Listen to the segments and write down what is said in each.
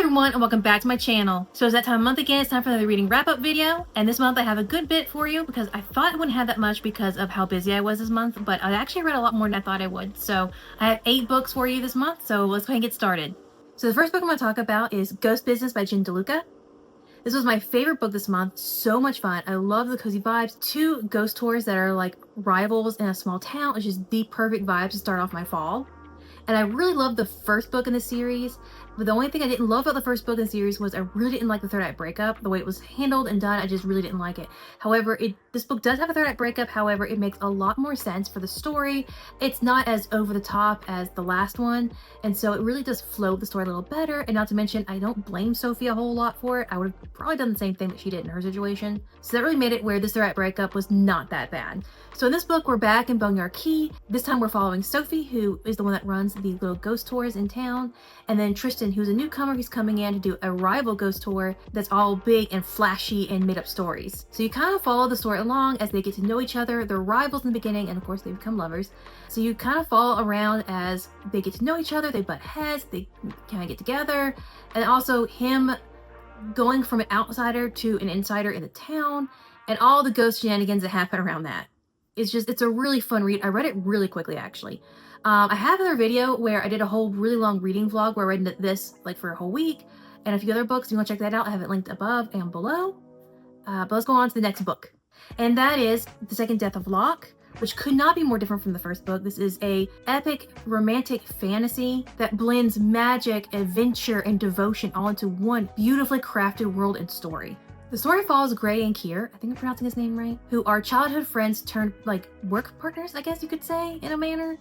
everyone, and welcome back to my channel. So it's that time of month again. It's time for another reading wrap-up video, and this month I have a good bit for you because I thought I wouldn't have that much because of how busy I was this month, but I actually read a lot more than I thought I would. So I have 8 books for you this month, so let's go ahead and get started. So the first book I'm going to talk about is Ghost Business by Jen DeLuca. This was my favorite book this month. So much fun. I love the cozy vibes. 2 ghost tours that are like rivals in a small town. It's just the perfect vibe to start off my fall. And I really loved the first book in the series, but the only thing I didn't love about the first book in the series was I really didn't like the third act breakup. The way it was handled and done, I just really didn't like it. However, this book does have a third act breakup. However, it makes a lot more sense for the story. It's not as over the top as the last one, and so it really does flow the story a little better. And not to mention, I don't blame Sophie a whole lot for it. I would have probably done the same thing that she did in her situation. So that really made it where this third act breakup was not that bad. So in this book, we're back in Boneyard Key. This time we're following Sophie, who is the one that runs the little ghost tours in town, and then Tristan, who's a newcomer who's coming in to do a rival ghost tour that's all big and flashy and made up stories. So you kind of follow the story along as they get to know each other. They're rivals in the beginning, and of course they become lovers. So you kind of follow around as they get to know each other, they butt heads, they kind of get together, and also him going from an outsider to an insider in the town, and all the ghost shenanigans that happen around that. It's a really fun read. I read it really quickly, actually. I have another video where I did a whole really long reading vlog where I read this like for a whole week, and a few other books. If you want to check that out, I have it linked above and below. But let's go on to the next book. And that is The Second Death of Locke, which could not be more different from the first book. This is a epic romantic fantasy that blends magic, adventure, and devotion all into one beautifully crafted world and story. The story follows Gray and Kier, I think I'm pronouncing his name right, who are childhood friends turned like work partners, I guess you could say, in a manner.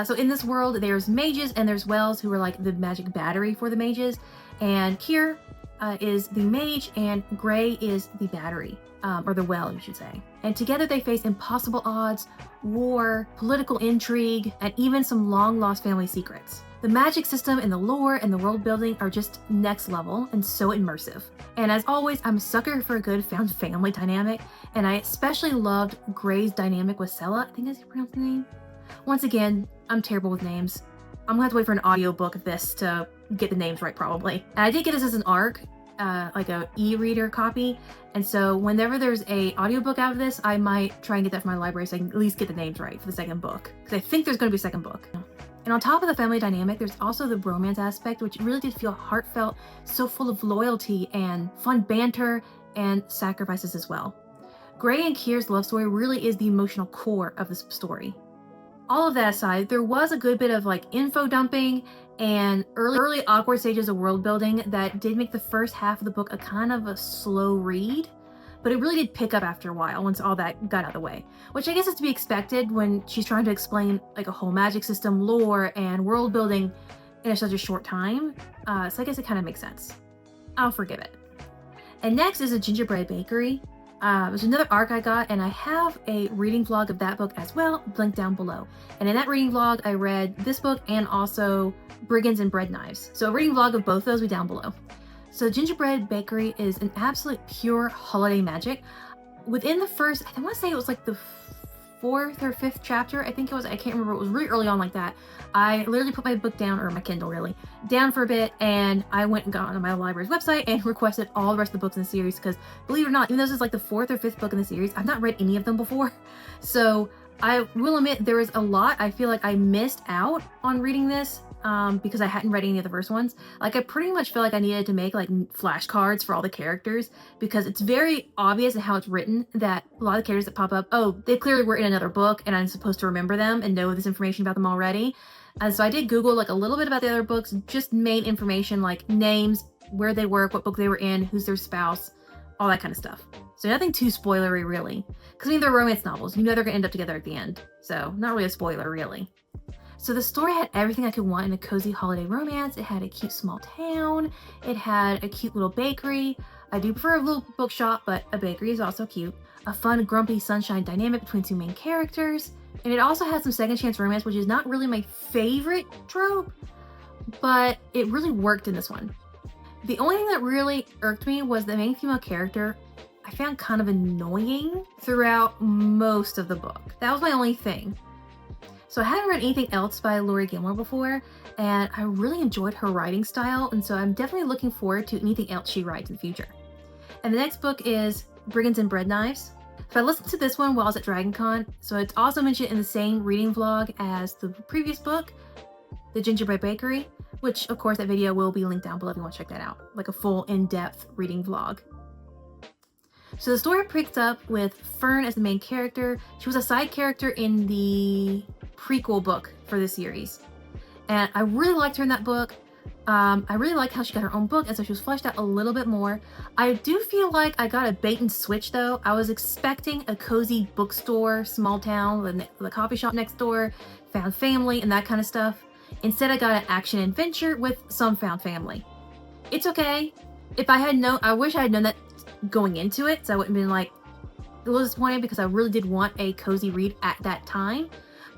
So in this world, there's mages and there's Wells, who are like the magic battery for the mages. And Kier is the mage and Gray is the battery, or the well, you should say. And together they face impossible odds, war, political intrigue, and even some long-lost family secrets. The magic system and the lore and the world building are just next level and so immersive. And as always, I'm a sucker for a good found family dynamic, and I especially loved Gray's dynamic with Sella, I think that's how you pronounce the name. Once again, I'm terrible with names. I'm gonna have to wait for an audiobook of this to get the names right, probably. And I did get this as an ARC, like a e-reader copy, and so whenever there's a audiobook out of this, I might try and get that from my library so I can at least get the names right for the second book, because I think there's gonna be a second book. And on top of the family dynamic, there's also the romance aspect, which really did feel heartfelt, so full of loyalty and fun banter and sacrifices as well. Gray and Kier's love story really is the emotional core of this story. All of that aside, there was a good bit of like info dumping and early awkward stages of world building that did make the first half of the book a kind of a slow read, but it really did pick up after a while once all that got out of the way, which I guess is to be expected when she's trying to explain like a whole magic system, lore, and world building in such a short time. So I guess it kind of makes sense. I'll forgive it. And next is a Gingerbread Bakery. There's another ARC I got, and I have a reading vlog of that book as well, linked down below. And in that reading vlog, I read this book and also Brigands Breadknives. So a reading vlog of both those will be down below. So Gingerbread Bakery is an absolute pure holiday magic. Within the first, I want to say it was like the 4th or 5th chapter, I think it was, I can't remember, it was really early on like that. I literally put my book down, or my Kindle really, down for a bit, and I went and got on my library's website and requested all the rest of the books in the series, because believe it or not, even though this is like the 4th or 5th book in the series, I've not read any of them before. So I will admit there is a lot I feel like I missed out on reading this, because I hadn't read any of the first ones. Like I pretty much feel like I needed to make like flashcards for all the characters, because it's very obvious in how it's written that a lot of the characters that pop up, oh, they clearly were in another book and I'm supposed to remember them and know this information about them already. And so I did Google like a little bit about the other books, just main information like names, where they work, what book they were in, who's their spouse, all that kind of stuff. So nothing too spoilery really, because I mean they're romance novels, you know they're gonna end up together at the end. So not really a spoiler really. So the story had everything I could want in a cozy holiday romance. It had a cute small town. It had a cute little bakery. I do prefer a little bookshop, but a bakery is also cute. A fun, grumpy sunshine dynamic between 2 main characters. And it also had some second chance romance, which is not really my favorite trope, but it really worked in this one. The only thing that really irked me was the main female character I found kind of annoying throughout most of the book. That was my only thing. So I haven't read anything else by Lori Gilmore before, and I really enjoyed her writing style, and so I'm definitely looking forward to anything else she writes in the future. And the next book is Brigands and Breadknives. So I listened to this one while I was at DragonCon, so it's also mentioned in the same reading vlog as the previous book, The Gingerbread Bakery, which of course that video will be linked down below if you want to check that out, like a full in-depth reading vlog. So the story picks up with Fern as the main character. She was a side character in the prequel book for this series, and I really liked her in that book. I really like how she got her own book, and so she was fleshed out a little bit more. I do feel like I got a bait and switch though. I was expecting a cozy bookstore, small town, the coffee shop next door, found family, and that kind of stuff. Instead, I got an action adventure with some found family. It's okay. If I had known, I wish I had known that going into it, so I wouldn't have been like a little disappointed, because I really did want a cozy read at that time.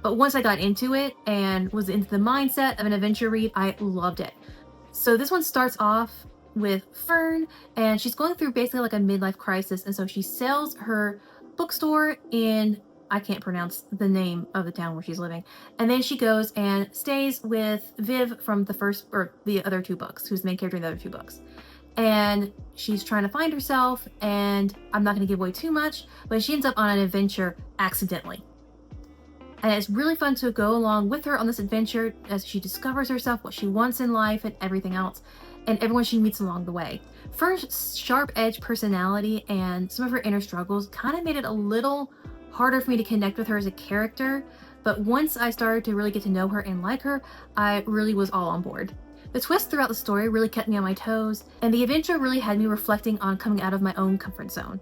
But once I got into it and was into the mindset of an adventure read, I loved it. So this one starts off with Fern, and she's going through basically like a midlife crisis, and so she sells her bookstore in, I can't pronounce the name of the town where she's living, and then she goes and stays with Viv from the first, or the other two books, who's the main character in the other two books. And she's trying to find herself, and I'm not going to give away too much, but she ends up on an adventure accidentally. And it's really fun to go along with her on this adventure as she discovers herself, what she wants in life, and everything else, and everyone she meets along the way. Fern's sharp-edged personality and some of her inner struggles kind of made it a little harder for me to connect with her as a character, but once I started to really get to know her and like her, I really was all on board. The twists throughout the story really kept me on my toes, and the adventure really had me reflecting on coming out of my own comfort zone.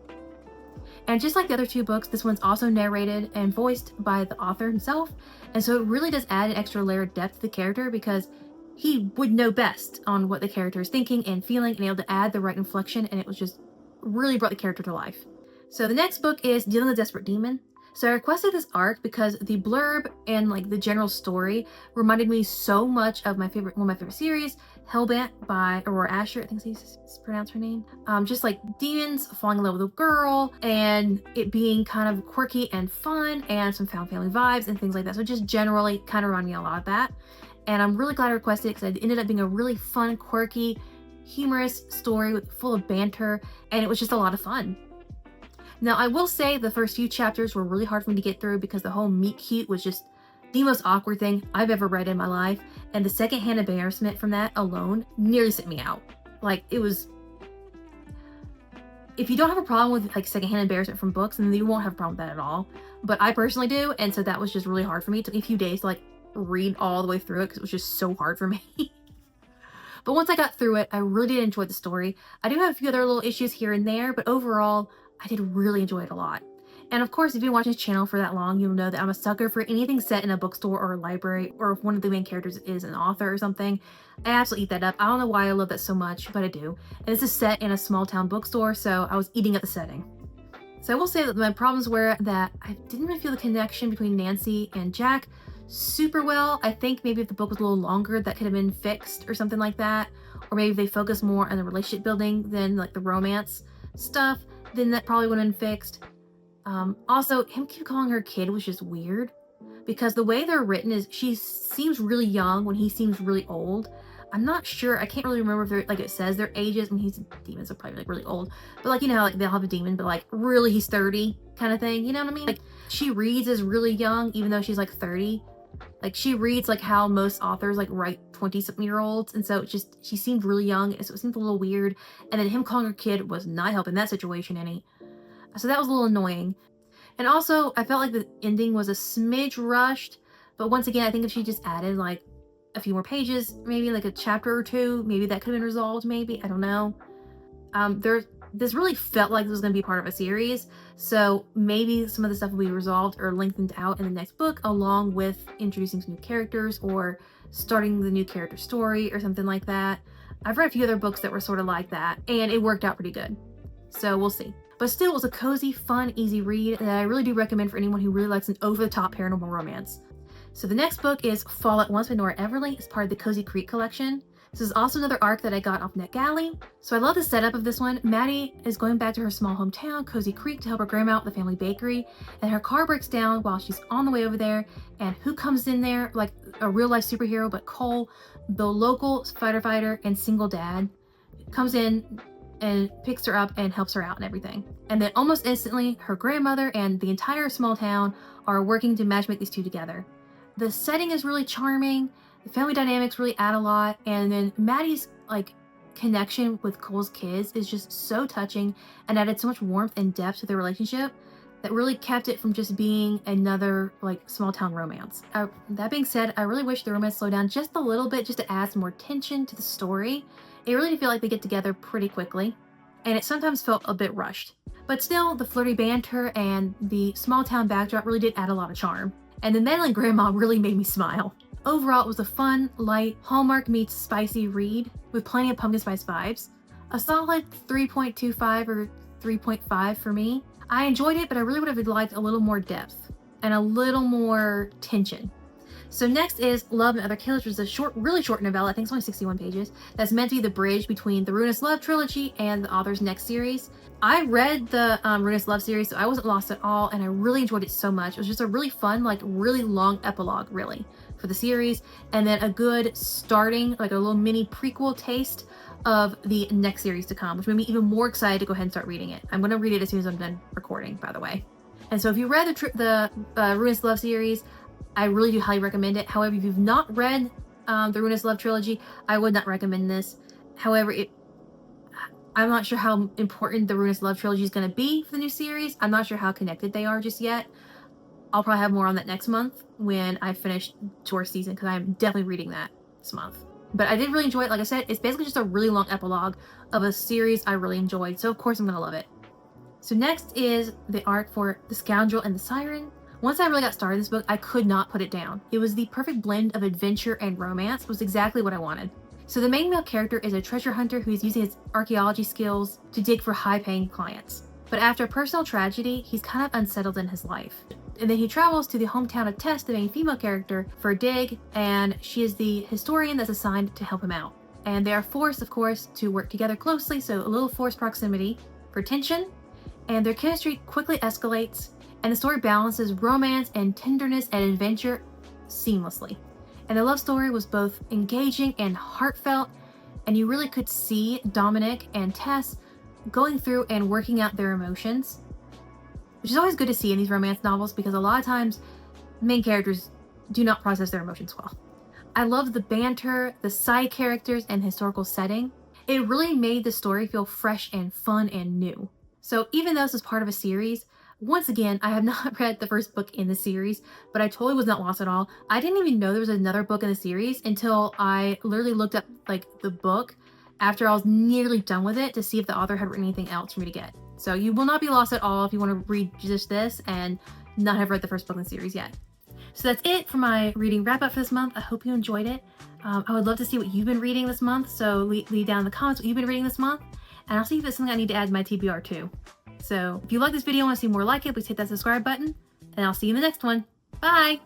And just like the other two books, this one's also narrated and voiced by the author himself, and so it really does add an extra layer of depth to the character, because he would know best on what the character is thinking and feeling, and able to add the right inflection, and it was just really brought the character to life. So the next book is Dealing with a Desperate Demon. So I requested this arc because the blurb and like the general story reminded me so much of one of my favorite series, Hellbent by Aurora Asher, I think is pronounced her name. Just like demons falling in love with a girl, and it being kind of quirky and fun, and some found family vibes and things like that. So just generally kind of reminded me a lot of that. And I'm really glad I requested it, because it ended up being a really fun, quirky, humorous story full of banter, and it was just a lot of fun. Now, I will say the first few chapters were really hard for me to get through, because the whole meet cute was just the most awkward thing I've ever read in my life, and the secondhand embarrassment from that alone nearly sent me out. Like, it was... If you don't have a problem with like secondhand embarrassment from books, then you won't have a problem with that at all. But I personally do, and so that was just really hard for me. It took me a few days to like read all the way through it, because it was just so hard for me. But once I got through it, I really did enjoy the story. I do have a few other little issues here and there, but overall, I did really enjoy it a lot. And of course, if you've been watching this channel for that long, you'll know that I'm a sucker for anything set in a bookstore or a library, or if one of the main characters is an author or something. I absolutely eat that up. I don't know why I love that so much, but I do. And this is set in a small town bookstore, so I was eating up the setting. So I will say that my problems were that I didn't really feel the connection between Nancy and Jack super well. I think maybe if the book was a little longer, that could have been fixed or something like that. Or maybe if they focused more on the relationship building than like the romance stuff, then that probably would have been fixed. Also, him keep calling her kid was just weird, because the way they're written is she seems really young when he seems really old. I'm not sure, I can't really remember if they're, like it says their ages. I mean, he's a demon, so probably like really old, but like, you know how like they'll have a demon, but like really he's 30 kind of thing, you know what I mean? Like, she reads as really young even though she's like 30. Like, she reads like how most authors like write 20-something-year-olds, and so it's just, she seemed really young, so it seemed a little weird. And then him calling her kid was not helping that situation any. So that was a little annoying. And also, I felt like the ending was a smidge rushed, but once again, I think if she just added like a few more pages, maybe like a chapter or two, maybe that could have been resolved, maybe, I don't know. This really felt like this was going to be part of a series, so maybe some of the stuff will be resolved or lengthened out in the next book, along with introducing some new characters or starting the new character story or something like that. I've read a few other books that were sort of like that, and it worked out pretty good, so we'll see. But still, it was a cozy, fun, easy read that I really do recommend for anyone who really likes an over-the-top paranormal romance. So the next book is Fall at Once by Nora Everly. It's part of the Cozy Creek collection. This is also another arc that I got off NetGalley. So I love the setup of this one. Maddie is going back to her small hometown, Cozy Creek, to help her grandma out with the family bakery, and her car breaks down while she's on the way over there. And who comes in there like a real life superhero but Cole, the local fighter and single dad, comes in and picks her up and helps her out and everything. And then almost instantly, her grandmother and the entire small town are working to matchmake these two together. The setting is really charming. The family dynamics really add a lot, and then Maddie's like connection with Cole's kids is just so touching and added so much warmth and depth to their relationship that really kept it from just being another like small town romance. That being said, I really wish the romance slowed down just a little bit just to add some more tension to the story. It really did feel like they get together pretty quickly, and it sometimes felt a bit rushed. But still, the flirty banter and the small town backdrop really did add a lot of charm. And the meddling grandma really made me smile. Overall, it was a fun, light, Hallmark meets spicy read with plenty of pumpkin spice vibes. A solid 3.25 or 3.5 for me. I enjoyed it, but I really would have liked a little more depth and a little more tension. So next is Love and Other Killers, which is a short, really short novella. I think it's only 61 pages. That's meant to be the bridge between the Ruinous Love trilogy and the author's next series. I read the Ruinous Love series, so I wasn't lost at all, and I really enjoyed it so much. It was just a really fun, like really long epilogue, really, for the series, and then a good starting, like a little mini prequel taste of the next series to come, which made me even more excited to go ahead and start reading it. I'm going to read it as soon as I'm done recording, by the way. And so if you read the Ruinous Love series, I really do highly recommend it. However, if you've not read the Ruinous Love trilogy, I would not recommend this. However, I'm not sure how important the Ruinous Love trilogy is going to be for the new series. I'm not sure how connected they are just yet. I'll probably have more on that next month when I finish tour season, because I'm definitely reading that this month. But I did really enjoy it. Like I said, it's basically just a really long epilogue of a series I really enjoyed. So of course I'm going to love it. So next is the arc for The Scoundrel and The Siren. Once I really got started this book, I could not put it down. It was the perfect blend of adventure and romance. It was exactly what I wanted. So the main male character is a treasure hunter who is using his archaeology skills to dig for high-paying clients. But after a personal tragedy, he's kind of unsettled in his life. And then he travels to the hometown of Tess, the main female character, for a dig, and she is the historian that's assigned to help him out. And they are forced, of course, to work together closely, so a little forced proximity for tension, and their chemistry quickly escalates, and the story balances romance and tenderness and adventure seamlessly. And the love story was both engaging and heartfelt, and you really could see Dominic and Tess going through and working out their emotions, which is always good to see in these romance novels, because a lot of times main characters do not process their emotions well. I love the banter, the side characters, and historical setting. It really made the story feel fresh and fun and new. So even though this is part of a series, once again, I have not read the first book in the series, but I totally was not lost at all. I didn't even know there was another book in the series until I literally looked up like the book after I was nearly done with it to see if the author had written anything else for me to get. So you will not be lost at all if you want to read just this and not have read the first book in the series yet. So that's it for my reading wrap up for this month. I hope you enjoyed it. I would love to see what you've been reading this month, so leave down in the comments what you've been reading this month, and I'll see if it's something I need to add to my TBR too. So if you like this video and want to see more like it, please hit that subscribe button, and I'll see you in the next one. Bye!